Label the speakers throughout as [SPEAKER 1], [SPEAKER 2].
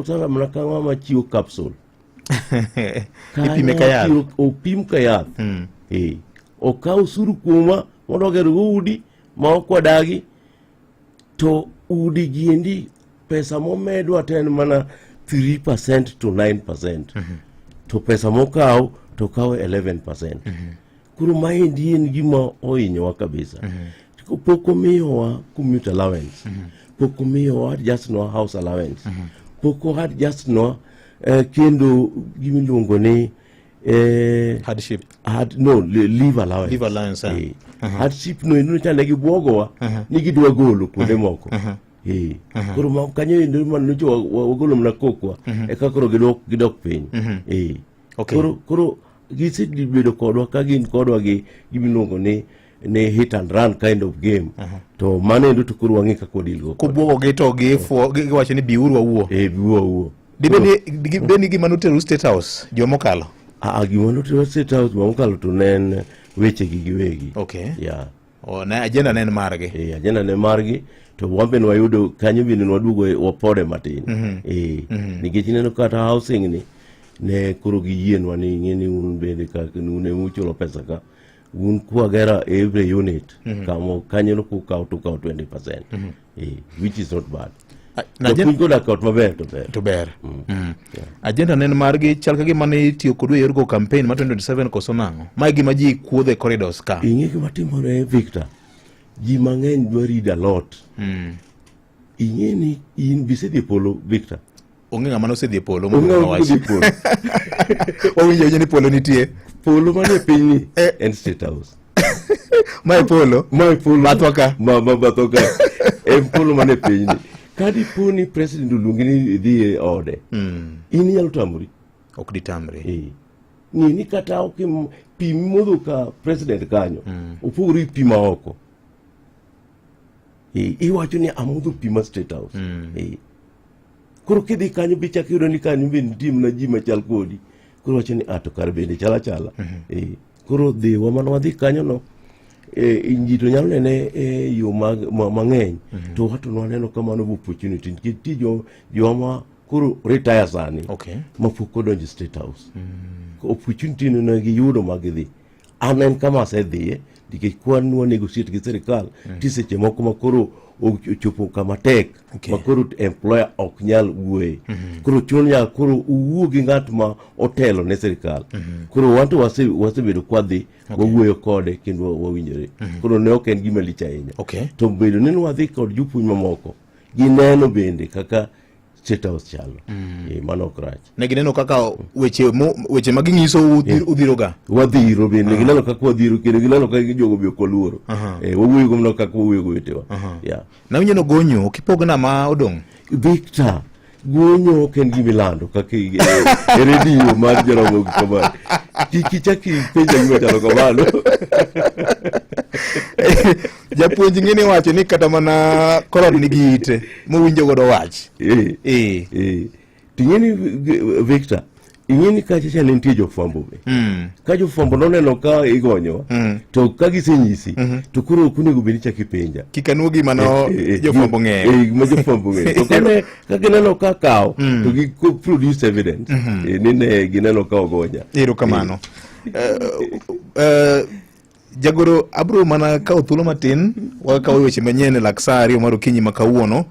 [SPEAKER 1] osara mana kama machiwo capsule.
[SPEAKER 2] Ipime kayath.
[SPEAKER 1] Opim kayath. Okaw suru kuma mondo gergo udi ma okwadagi to udi giendi pesa momedwa ten mana 3% to 9%. To pesa mokaw to kaw 11%. Kuro maendi en gima ohinyowa kabisa. Poko miyowa commute allowance. Poko miyowa just no house allowance. Poko had just no kendo gimiluongo ni
[SPEAKER 2] hardship.
[SPEAKER 1] Leave allowance.
[SPEAKER 2] Leave allowance.
[SPEAKER 1] Hardship no inu chane gi bwogowa ni gidwa golo kuonde moko. Kuro ma kanyo endo man no wagolo mna kokwa e kakoro gidok piny. Kuro gisebedo kodwa ka gin kodwa gi gimiluongo ni hit and run kind of game. To mane endo to kuro wangi kako dilgo.
[SPEAKER 2] Kubwogo gi to giwacho ni biuru wawuo.
[SPEAKER 1] Biuru wawuo.
[SPEAKER 2] Dibeni gima noteru State House jomokalo?
[SPEAKER 1] Gima noteru State House jomokalo to nen weche gi giwegi. Yeah.
[SPEAKER 2] Na agenda nen margi.
[SPEAKER 1] Agenda nen margi. To wambe nwayudo kanyo bende nwadugo wapode matin. Nikech neno kata housing ni ne kuro giyienwa ni ng'eni un bende kaka une muchulo pesa ka un kwagera every unit kamo kanyo no kukaw to kaw 20%. Which is not bad. To go da kaut maber to ber.
[SPEAKER 2] Agenda nen margi chal ka gima ne tiyo kodwe yorgo campaign ma 2027 koso nango. Mai gima ji kuodhe corridors ka.
[SPEAKER 1] Ing'e gima timore Victor. Ji mang'eny dwari a lot. Ing'e ni in bisedhi polo Victor.
[SPEAKER 2] Onge ng'ama nosedhi polo
[SPEAKER 1] wachi.
[SPEAKER 2] Owinjo ni polo nitie.
[SPEAKER 1] Polo mane piny ni en State House.
[SPEAKER 2] Mai polo. Bathoka.
[SPEAKER 1] Bathoka. En polo mane piny ni. Kadi poni president uluongi ni dhi ode. In nyalo tamri.
[SPEAKER 2] Ok ditamri.
[SPEAKER 1] Ni kata ok pi modho ka president kanyo. Opogore pi ma oko. Iwacho ni amodho pi ma State House. Kuro kidhi kanyo bichak yudo ni kanyo bende tim na ji machal kodi. Kuro wacho ni to kar bende chala. Kuro dhiwa mano wadhi kanyo no. Ji to nyalo nene yo mang'eny. To watu nwaneno kamano opportunity. Nikech ti joma kuro retire sani. Ma pok odonjo State House. Opportunity no giyudo magidhi. Anen kama asedhiye. Nikech kwan nwa negotiate gi sirikal. Tiseche moko makoro ochopo kama tek. Makoro employer ok nyal wuoye. Koro chunya koro uwuo gi ng'at ma otelo ne sirikal. Koro wanto wasebedo kwadhi wawuoyo kode kendo wawinjore. Koro ne ok en gima lich ahinya. To bedo ni wadhi kod jopuonj mamoko. Gineno bende kaka State House chalo. Mano krach.
[SPEAKER 2] Ne gineno kaka weche maging'iso udhiroga.
[SPEAKER 1] Wadhiro bende gineno kaka wadhiro kendo gineno kaka jogo bi okoluoro. Wawuoyo gomno kaka wawuoyo wetewa.
[SPEAKER 2] Na winyeno gonyo kipogna ma odong'.
[SPEAKER 1] Victor, gonyo ok en gimilando kaka radio mar Jaramogi kamano. Kichaki penja gima chalo kamano.
[SPEAKER 2] Japuonj ng'eni wacho ni kata mana korod nigi ite mowinjo godo wach.
[SPEAKER 1] Ting'eni Victor, ing'eni kacha chane nitie jofwambo be. Ka jofwambo noneno ka igonyo, to ka gisenyisi, to koro okunego bedi chaki penja.
[SPEAKER 2] Kikanuo gima no jofwambo ng'eyo.
[SPEAKER 1] Ma jofwambo ng'eyo. To ka gineno ka kaw, to gi produce evidence. Nine gineno ka ogonya.
[SPEAKER 2] Ero kamano. Jagoro abro mana kao thuolo matin wakawo weche manyien laksari omaro kinyi makawuono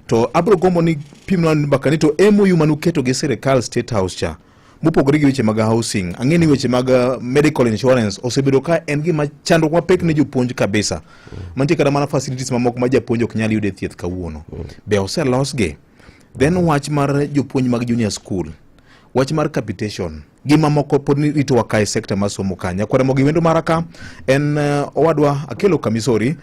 [SPEAKER 2] to abro gombo ni pimno bakani to MOU manuketo gi sirikal State House cha mopogore gi weche mag housing ang'eni weche mag medical insurance osebedo ka en gima chandruok mapek ne jopuonj kabisa mantie kada mana facilities mamoko ma japuonj ok nyal yude thieth kawuono be oselosgi then wach mar jopuonj mag junior school wach mar capitation gima moko pod rito wakae sekta masomo kanya kwara mogi wendo maraka en owadwa Akelo Kamisori